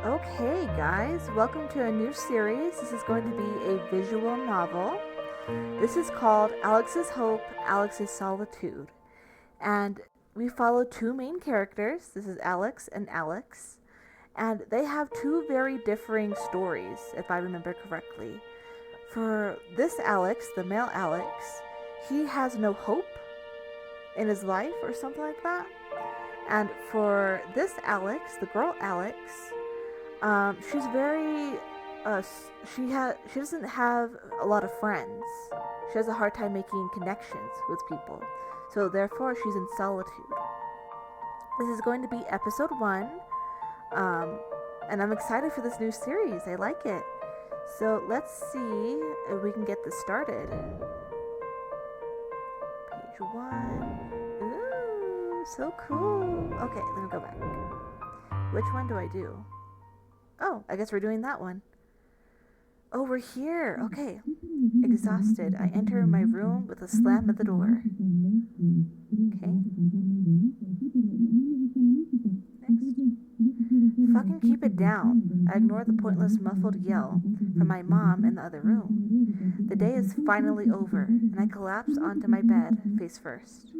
Okay, guys, welcome to a new series. This is going to be a visual novel. This is called Alex's Hope, Alex's Solitude. And we follow two main characters. This is Alex and Alex. And they have two very differing stories, if I remember correctly. For this Alex, the male Alex, he has no hope in his life or something like that. And for this Alex, the girl Alex, she's very, she doesn't have a lot of friends. She has a hard time making connections with people. So therefore, she's in solitude. This is going to be episode 1. And I'm excited for this new series. I like it. So let's see if we can get this started. Page 1. Ooh, so cool. Okay, let me go back. Which one do I do? Oh, I guess we're doing that one. Oh, we're here. Okay. Exhausted, I enter my room with a slam at the door. Okay. Next. Fucking keep it down. I ignore the pointless muffled yell from my mom in the other room. The day is finally over, and I collapse onto my bed, face first.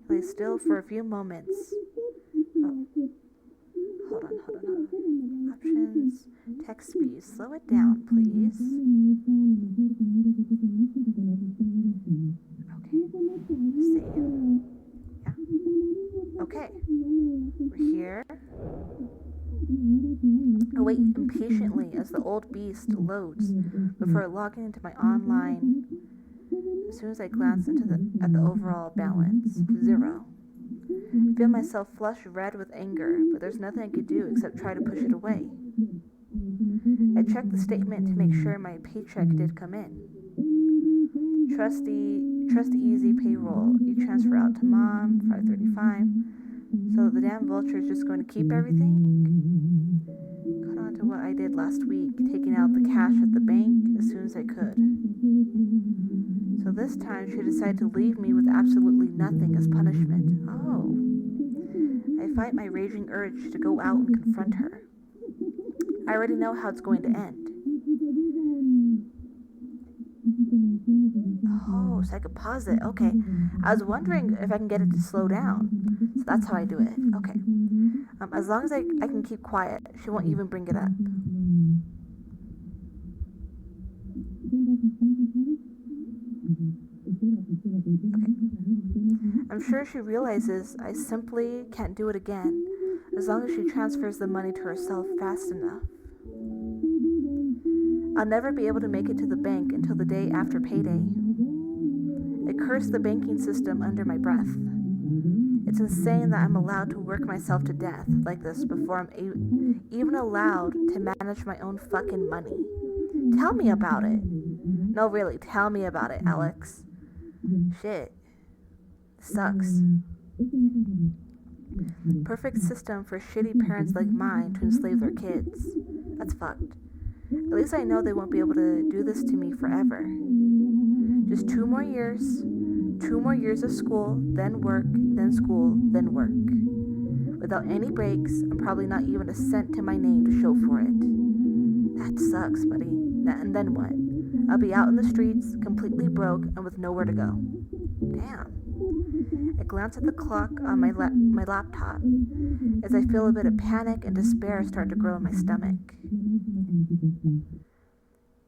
I lay still for a few moments. Oh. Hold on. Options. Text speed. Slow it down, please. Okay. Save. Yeah. Okay. We're here. I wait impatiently as the old beast loads before logging into my online. As soon as I glance at the overall balance, 0. I feel myself flush red with anger, but there's nothing I could do except try to push it away. I checked the statement to make sure my paycheck did come in. Trust easy payroll. You transfer out to mom, $5.35. So the damn vulture is just going to keep everything? Caught on to what I did last week, taking out the cash at the bank as soon as I could. So this time she decided to leave me with absolutely nothing as punishment. Oh. I fight my raging urge to go out and confront her. I already know how it's going to end. Oh, so I could pause it. Okay. I was wondering if I can get it to slow down. So that's how I do it. Okay. As long as I can keep quiet, she won't even bring it up. Okay. I'm sure she realizes I simply can't do it again as long as she transfers the money to herself fast enough. I'll never be able to make it to the bank until the day after payday. I curse the banking system under my breath. It's insane that I'm allowed to work myself to death like this before I'm even allowed to manage my own fucking money. Tell me about it. No, really, tell me about it, Alex. Shit. Sucks. Perfect system for shitty parents like mine to enslave their kids. That's fucked. At least I know they won't be able to do this to me forever. Just 2 more years. 2 more years of school, then work, then school, then work. Without any breaks, and probably not even a cent to my name to show for it. That sucks, buddy. And then what? I'll be out in the streets, completely broke, and with nowhere to go. Damn. I glance at the clock on my laptop as I feel a bit of panic and despair start to grow in my stomach.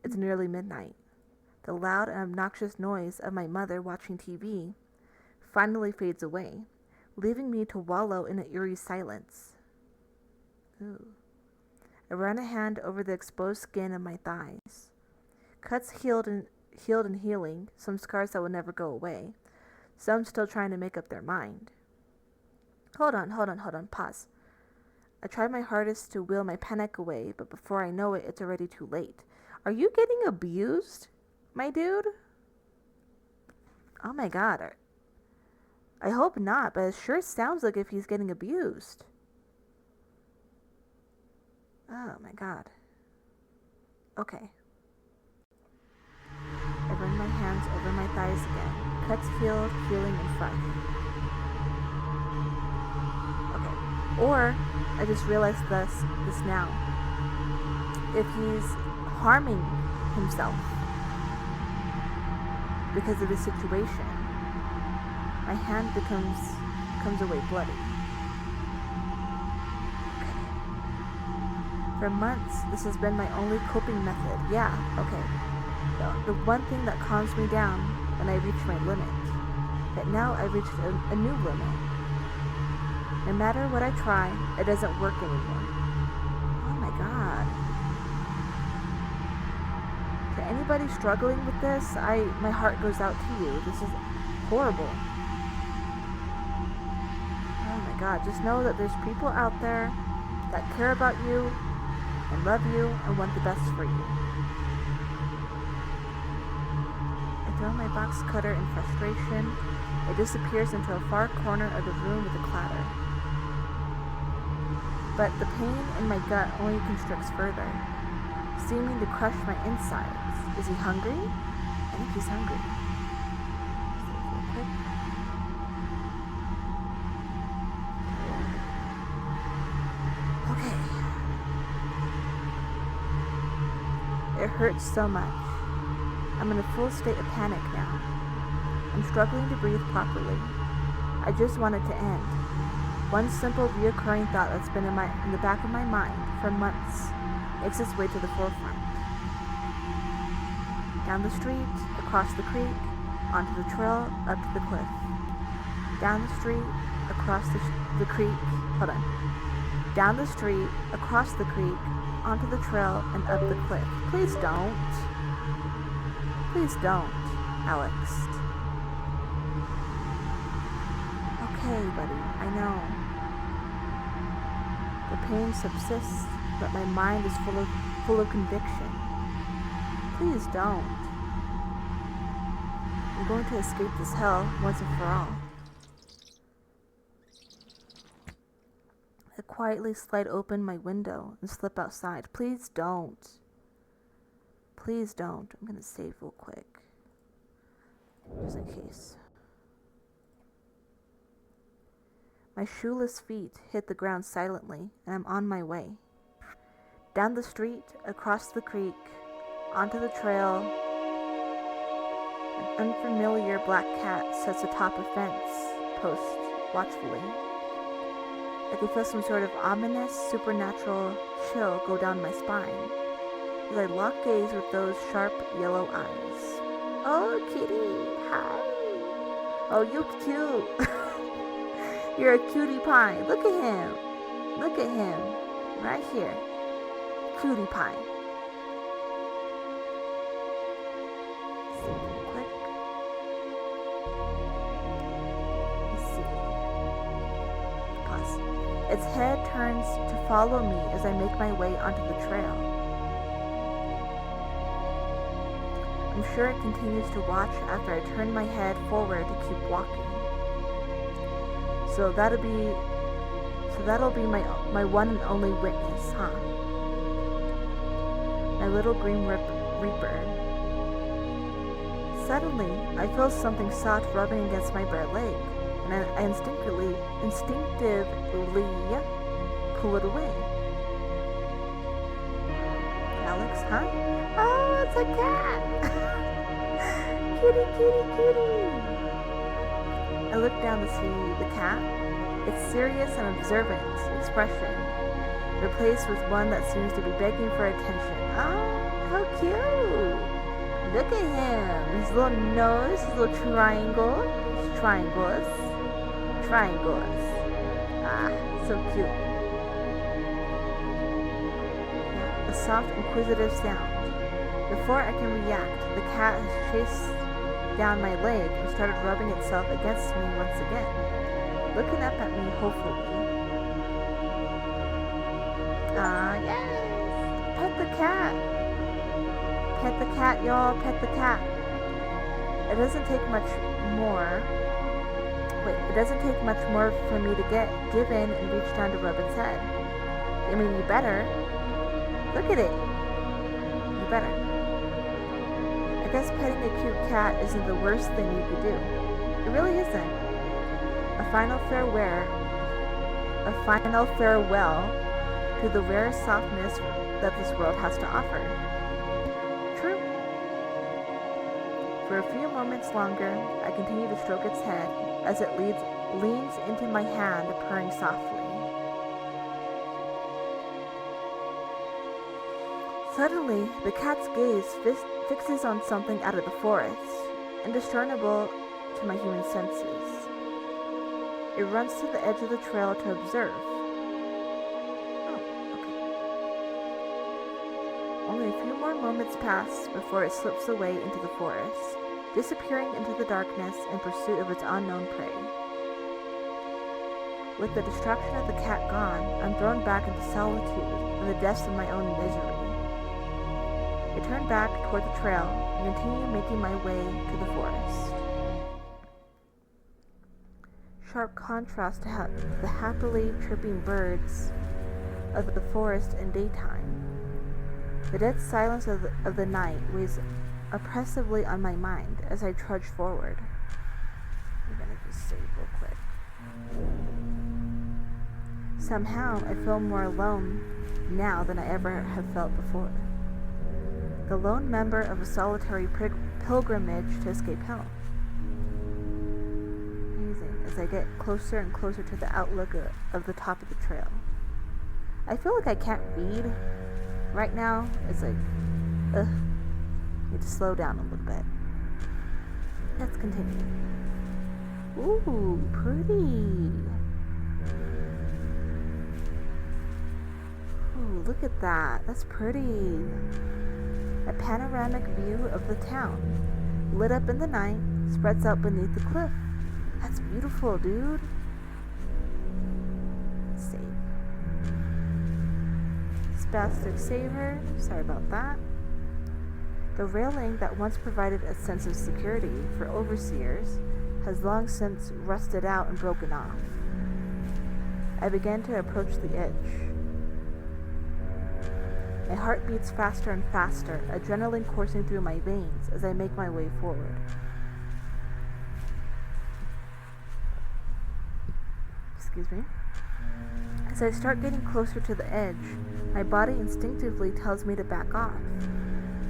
It's nearly midnight. The loud and obnoxious noise of my mother watching TV finally fades away, leaving me to wallow in an eerie silence. Ooh. I run a hand over the exposed skin of my thighs. Cuts healed and healing, some scars that will never go away. Some still trying to make up their mind. Hold on, pause. I try my hardest to will my panic away, but before I know it, it's already too late. Are you getting abused, my dude? Oh my god. I hope not, but it sure sounds like if he's getting abused. Oh my god. Okay. I run my hands over my thighs again. Cuts healed, healing, and fresh. Okay. Or I just realized this now. If he's harming himself because of the situation, my hand comes away bloody. Okay. For months, this has been my only coping method. Yeah, okay. The one thing that calms me down when I reach my limit. But now I've reached a new limit. No matter what I try, it doesn't work anymore. Oh my god. To anybody struggling with this, my heart goes out to you. This is horrible. Oh my god, just know that there's people out there that care about you and love you and want the best for you. I throw my box cutter in frustration. It disappears into a far corner of the room with a clatter. But the pain in my gut only constricts further, seeming to crush my insides. Is he hungry? I think he's hungry. Okay. It hurts so much. I'm in a full state of panic now. I'm struggling to breathe properly. I just want it to end. One simple reoccurring thought that's been in the back of my mind for months makes its way to the forefront. Down the street, across the creek, onto the trail, up to the cliff. Down the street, across the creek, Down the street, across the creek, onto the trail, and up the cliff. Please don't. Please don't, Alex. Okay, buddy, I know. The pain subsists, but my mind is full of conviction. Please don't. I'm going to escape this hell once and for all. I quietly slide open my window and slip outside. Please don't. Please don't. I'm going to save real quick. Just in case. My shoeless feet hit the ground silently, and I'm on my way. Down the street, across the creek, onto the trail. An unfamiliar black cat sits atop a fence post watchfully. I can feel some sort of ominous, supernatural chill go down my spine as I lock gaze with those sharp yellow eyes. Oh, kitty, hi. Oh, you cute. You're a cutie pie. Look at him. Look at him. Right here. Cutie pie. Quick. Let's see. Pause. Its head turns to follow me as I make my way onto the trail. I'm sure it continues to watch after I turn my head forward to keep walking. So that'll be my one and only witness, huh? My little green reaper. Suddenly, I feel something soft rubbing against my bare leg, and I instinctively pull it away. Alex, huh? Oh, it's a cat! Kitty, kitty, kitty! I look down to see the cat. Its serious and observant expression replaced with one that seems to be begging for attention. Oh, how cute! Look at him. His little nose, his little triangle. His triangles. Ah, so cute. Yeah, a soft, inquisitive sound. Before I can react, the cat has chased down my leg and started rubbing itself against me once again, looking up at me hopefully. Ah, yes! Pet the cat! Pet the cat, y'all, pet the cat. It doesn't take much more for me to give in and reach down to rub its head. I mean, you better. Look at it. You better. I guess petting a cute cat isn't the worst thing you could do. It really isn't. A final farewell a final farewell to the rare softness that this world has to offer. True. For a few moments longer, I continue to stroke its head as it leans into my hand, purring softly. Suddenly, the cat's gaze fixes on something out of the forest, indiscernible to my human senses. It runs to the edge of the trail to observe. Oh, okay. Only a few more moments pass before it slips away into the forest, disappearing into the darkness in pursuit of its unknown prey. With the distraction of the cat gone, I'm thrown back into solitude and the depths of my own misery. I turn back toward the trail and continue making my way to the forest. Sharp contrast to the happily chirping birds of the forest in daytime. The dead silence of the night weighs oppressively on my mind as I trudge forward. I'm gonna just save real quick. Somehow I feel more alone now than I ever have felt before. The lone member of a solitary pilgrimage to escape hell. Amazing, as I get closer and closer to the outlook of the top of the trail. I feel like I can't read right now. It's like, need to slow down a little bit. Let's continue. Ooh, pretty. Ooh, look at that. That's pretty. A panoramic view of the town, lit up in the night, spreads out beneath the cliff. That's beautiful, dude. Save. Spastic saver. Sorry about that. The railing that once provided a sense of security for overseers has long since rusted out and broken off. I began to approach the edge. My heart beats faster and faster, adrenaline coursing through my veins as I make my way forward. Excuse me. As I start getting closer to the edge, my body instinctively tells me to back off.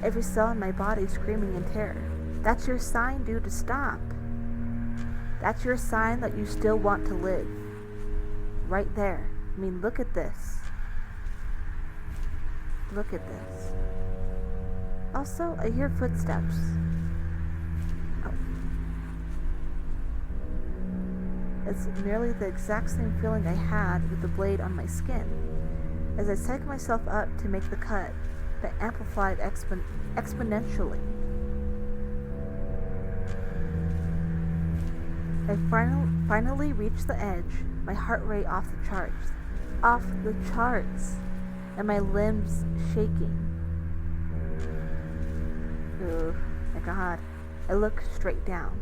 Every cell in my body screaming in terror. That's your sign, dude, to stop. That's your sign that you still want to live. Right there. I mean, look at this. Look at this. Also, I hear footsteps. Oh. It's nearly the exact same feeling I had with the blade on my skin. As I psych myself up to make the cut, but amplified exponentially. I finally reached the edge, my heart rate off the charts. Off the charts! And my limbs shaking. Oh my god. I look straight down.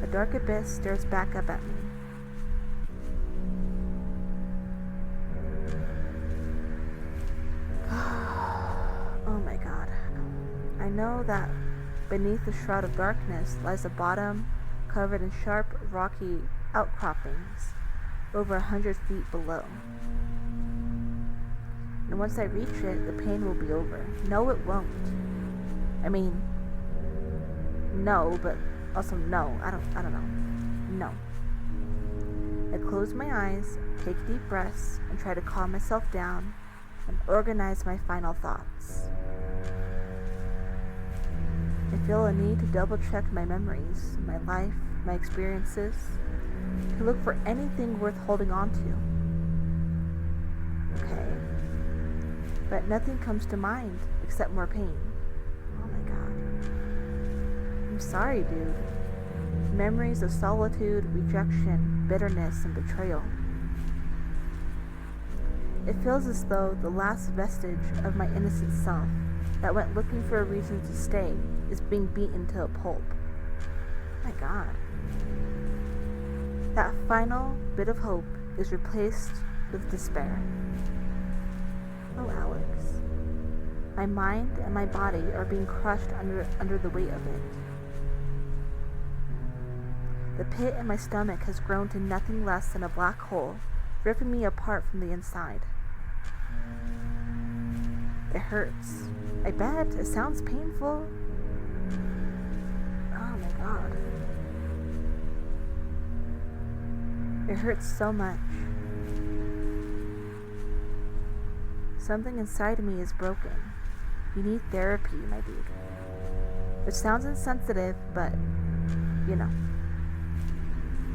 A dark abyss stares back up at me. Oh my god. I know that beneath the shroud of darkness lies a bottom covered in sharp, rocky outcroppings over 100 feet below. And once I reach it, the pain will be over. No, it won't. I mean, no, but also no. I don't know. No. I close my eyes, take deep breaths, and try to calm myself down and organize my final thoughts. I feel a need to double check my memories, my life, my experiences, to look for anything worth holding on to. Okay. But nothing comes to mind except more pain. Oh my god. I'm sorry, dude. Memories of solitude, rejection, bitterness, and betrayal. It feels as though the last vestige of my innocent self that went looking for a reason to stay is being beaten to a pulp. Oh my god. That final bit of hope is replaced with despair. Oh, Alex. My mind and my body are being crushed under the weight of it. The pit in my stomach has grown to nothing less than a black hole, ripping me apart from the inside. It hurts. I bet. It sounds painful. Oh my god. It hurts so much. Something inside of me is broken. You need therapy, my dude. Which sounds insensitive, but you know.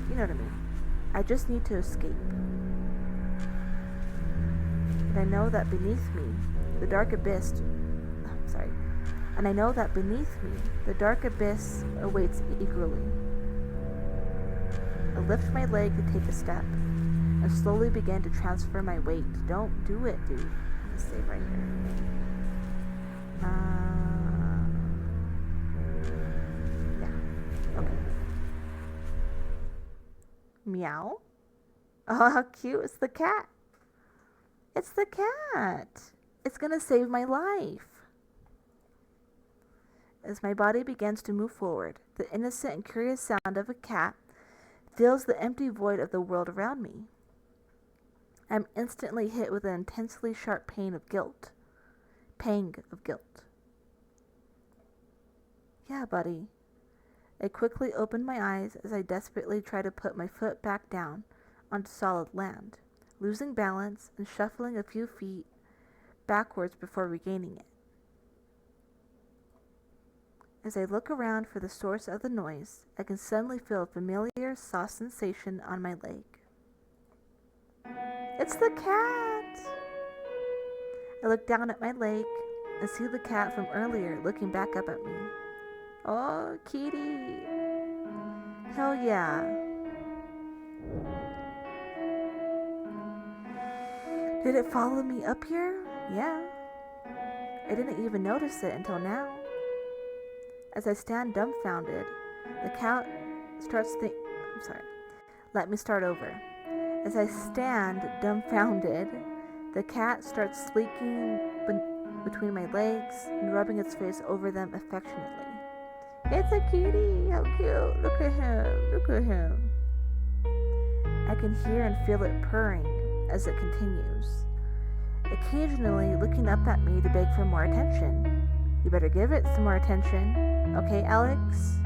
You know what I mean. I just need to escape. And I know that beneath me, the dark abyss awaits eagerly. I lift my leg to take a step and slowly began to transfer my weight. Don't do it, dude. I'm gonna stay right here. Yeah. Okay. Meow. Oh, how cute. It's the cat. It's the cat. It's gonna save my life. As my body begins to move forward, the innocent and curious sound of a cat fills the empty void of the world around me. I'm instantly hit with an intensely sharp pang of guilt. Yeah, buddy. I quickly opened my eyes as I desperately tried to put my foot back down onto solid land, losing balance and shuffling a few feet backwards before regaining it. As I look around for the source of the noise, I can suddenly feel a familiar soft sensation on my leg. It's the cat! I look down at my leg and see the cat from earlier looking back up at me. Oh, kitty! Hell yeah! Did it follow me up here? Yeah. I didn't even notice it until now. As I stand dumbfounded, the cat starts Let me start over. As I stand dumbfounded, the cat starts sleeking between my legs and rubbing its face over them affectionately. It's a kitty! How cute! Look at him! Look at him! I can hear and feel it purring as it continues, occasionally looking up at me to beg for more attention. You better give it some more attention. Okay, Alex?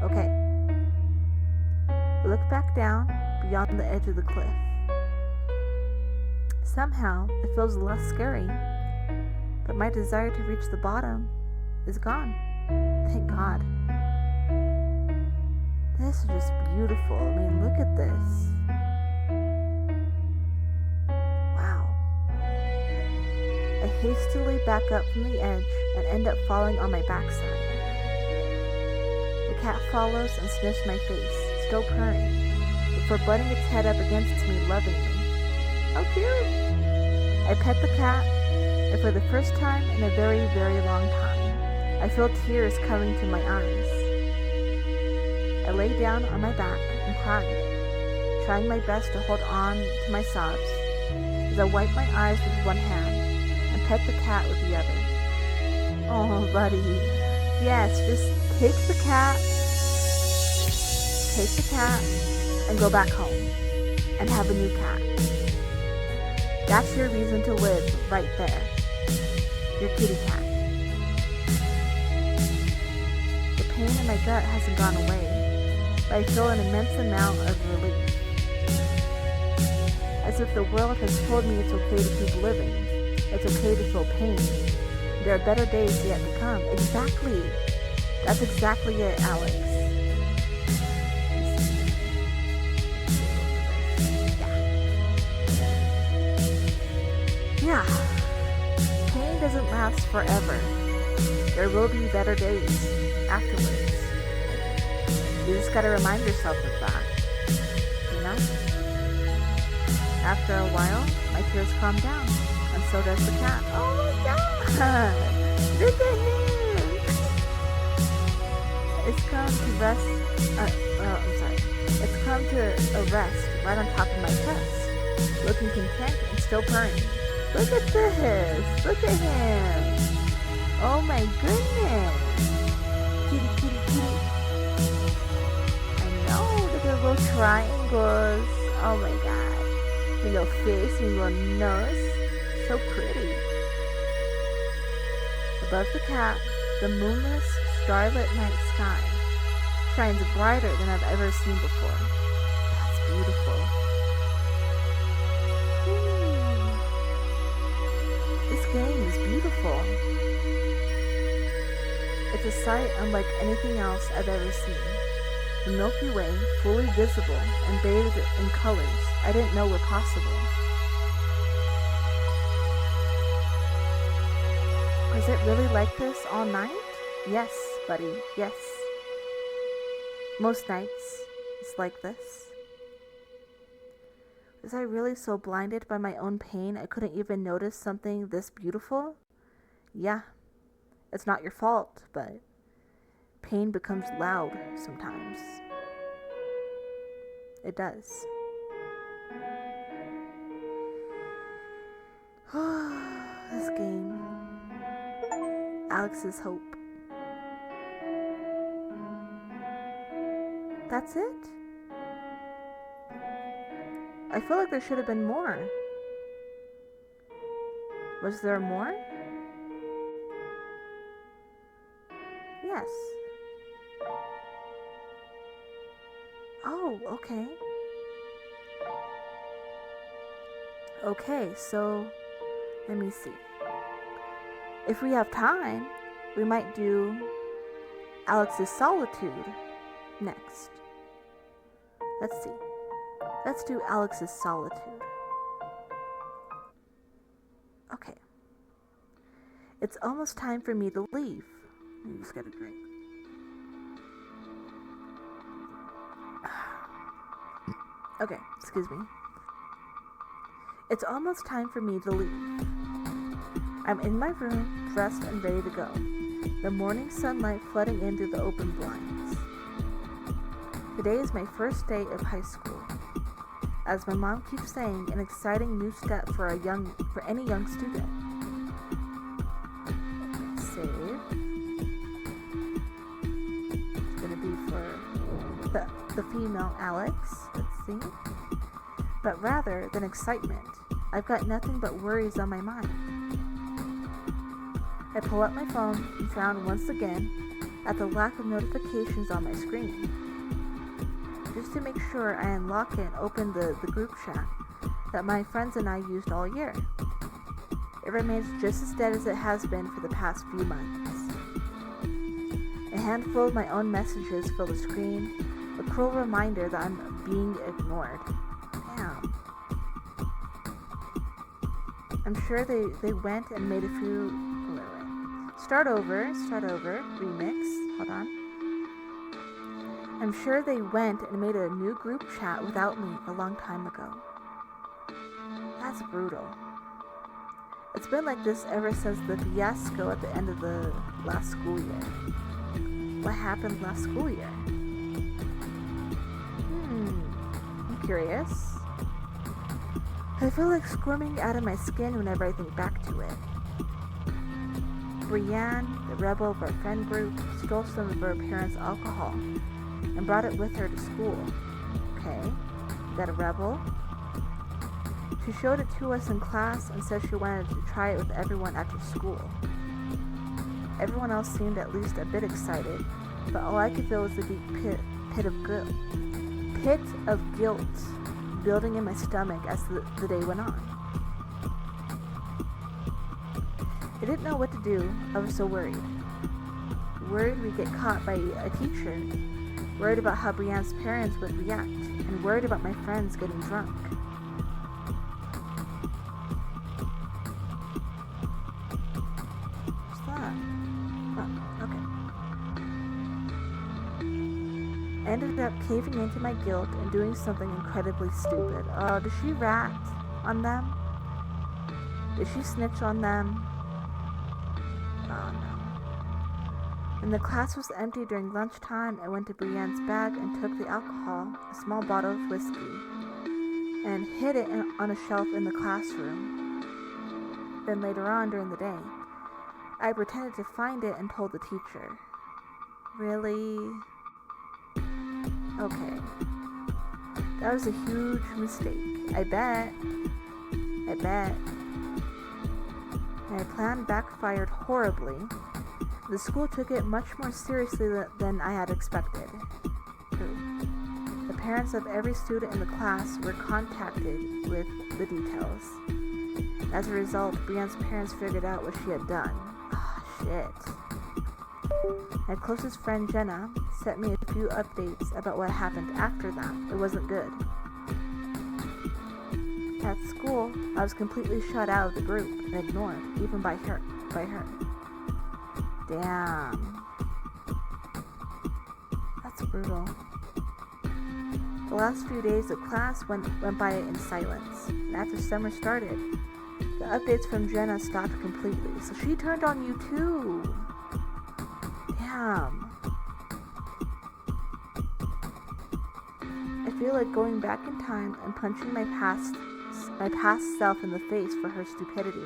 Okay. I look back down beyond the edge of the cliff. Somehow, it feels less scary, but my desire to reach the bottom is gone. Thank God. This is just beautiful. I mean, look at this. Wow. I hastily back up from the edge and end up falling on my backside. The cat follows and sniffs my face, still purring, before butting its head up against me lovingly. How cute! I pet the cat, and for the first time in a very, very long time, I feel tears coming to my eyes. I lay down on my back and cry, trying my best to hold on to my sobs as I wipe my eyes with one hand and pet the cat with the other. Oh, buddy. Yes, just take the cat, and go back home and have a new cat. That's your reason to live right there. Your kitty cat. The pain in my gut hasn't gone away, but I feel an immense amount of relief. As if the world has told me it's okay to keep living. It's okay to feel pain. There are better days yet to come. Exactly. That's exactly it, Alex. Yeah. Pain doesn't last forever. There will be better days afterwards. You just gotta remind yourself of that. You know? After a while, my tears calm down, and so does the cat. Oh my god! Look at him! It's come to rest. It's come to a rest right on top of my chest, looking content and still purring. Look at this! Look at him! Oh my goodness! Kitty, kitty, kitty! I know, the little triangles. Oh my god. Your little face and your little nose. So pretty. Above the cat, the moonless, starlit night sky shines brighter than I've ever seen before. That's beautiful. This game is beautiful. It's a sight unlike anything else I've ever seen. The Milky Way, fully visible and bathed in colors I didn't know were possible. Is it really like this all night? Yes, buddy, yes. Most nights, it's like this. Was I really so blinded by my own pain I couldn't even notice something this beautiful? Yeah, it's not your fault, but pain becomes loud sometimes. It does. This game. Alex's Hope. That's it? I feel like there should have been more. Was there more? Yes. Oh, okay. Okay, so let me see. If we have time, we might do Alex's Solitude next. Let's see. Let's do Alex's Solitude. Okay. It's almost time for me to leave. Let me just get a drink. Okay, excuse me. It's almost time for me to leave. I'm in my room, dressed and ready to go. The morning sunlight flooding in through the open blinds. Today is my first day of high school. As my mom keeps saying, an exciting new step for any young student. Save. It's gonna be for the female Alex. Let's see. But rather than excitement, I've got nothing but worries on my mind. I pull up my phone and frown once again at the lack of notifications on my screen. Just to make sure I unlock it and open the group chat that my friends and I used all year. It remains just as dead as it has been for the past few months. A handful of my own messages fill the screen, a cruel reminder that I'm being ignored. Damn. I'm sure they went and made a few... Start over, remix, hold on. I'm sure they went and made a new group chat without me a long time ago. That's brutal. It's been like this ever since the fiasco at the end of the last school year. What happened last school year? I'm curious. I feel like squirming out of my skin whenever I think back to it. Brienne, the rebel of our friend group, stole some of her parents' alcohol and brought it with her to school. Okay, we got a rebel. She showed it to us in class and said she wanted to try it with everyone after school. Everyone else seemed at least a bit excited, but all I could feel was a deep pit of guilt building in my stomach as the day went on. I didn't know what to do. I was so worried. Worried we'd get caught by a teacher. Worried about how Brianne's parents would react. And worried about my friends getting drunk. What's that? Oh, okay. I ended up caving into my guilt and doing something incredibly stupid. Oh, did she rat on them? Did she snitch on them? Oh no. When the class was empty during lunchtime, I went to Brienne's bag and took the alcohol, a small bottle of whiskey, and hid it on a shelf in the classroom. Then later on during the day, I pretended to find it and told the teacher. Really? Okay. That was a huge mistake. I bet. My plan backfired horribly. The school took it much more seriously than I had expected. The parents of every student in the class were contacted with the details. As a result, Brienne's parents figured out what she had done. Shit. My closest friend Jenna sent me a few updates about what happened after that. It wasn't good. At school, I was completely shut out of the group and ignored, even by her. Damn. That's brutal. The last few days of class went by in silence, and after summer started, the updates from Jenna stopped completely, so she turned on you too. Damn. I feel like going back in time and punching my past self in the face for her stupidity.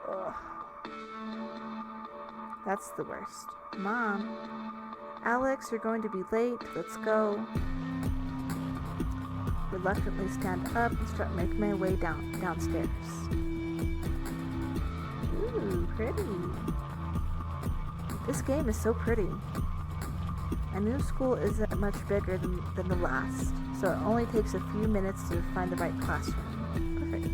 Ugh. That's the worst. Mom, Alex, you're going to be late. Let's go. Reluctantly stand up and start making my way downstairs. Ooh, pretty. This game is so pretty. My new school isn't much bigger than the last, so it only takes a few minutes to find the right classroom. Perfect.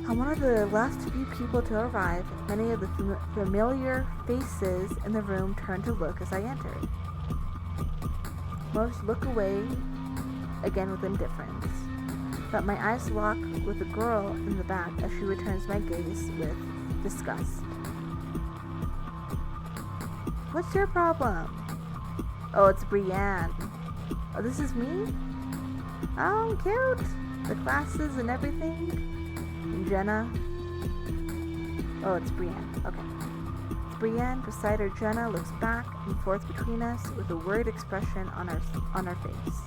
I'm one of the last few people to arrive. Many of the familiar faces in the room turn to look as I entered. Most look away, again with indifference, but my eyes lock with the girl in the back as she returns my gaze with disgust. What's your problem? Oh, it's Brienne. Oh, this is me? Oh, cute. The glasses and everything. And Jenna. Oh, it's Brienne. Okay. It's Brienne. Beside her, Jenna looks back and forth between us with a worried expression on her face.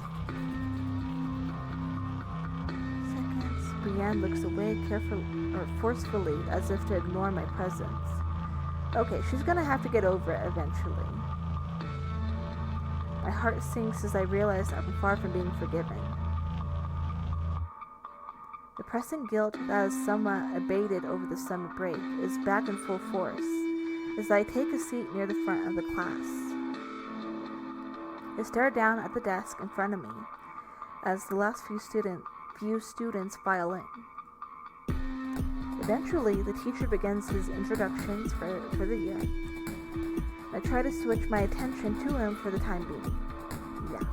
Seconds. Brienne looks away forcefully as if to ignore my presence. Okay, she's gonna have to get over it eventually. My heart sinks as I realize I'm far from being forgiven. The pressing guilt that has somewhat abated over the summer break is back in full force as I take a seat near the front of the class. I stare down at the desk in front of me as the last few students file in. Eventually, the teacher begins his introductions for the year. I try to switch my attention to him for the time being. Yeah.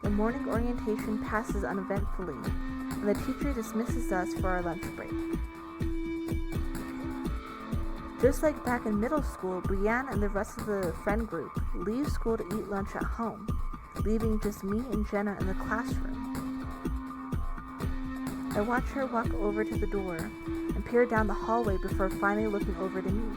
The morning orientation passes uneventfully, and the teacher dismisses us for our lunch break. Just like back in middle school, Brienne and the rest of the friend group leave school to eat lunch at home, leaving just me and Jenna in the classroom. I watch her walk over to the door and peer down the hallway before finally looking over to me.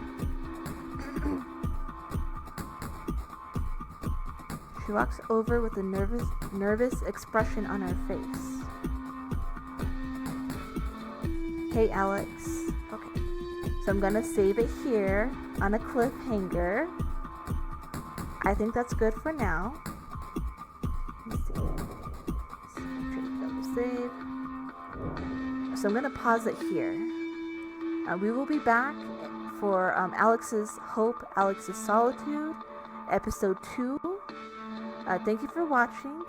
She walks over with a nervous expression on her face. Hey, Alex. Okay. So I'm gonna save it here on a cliffhanger. I think that's good for now. Let's see. Save. So I'm gonna pause it here. We will be back for Alex's Hope, Alex's Solitude, episode 2. Thank you for watching.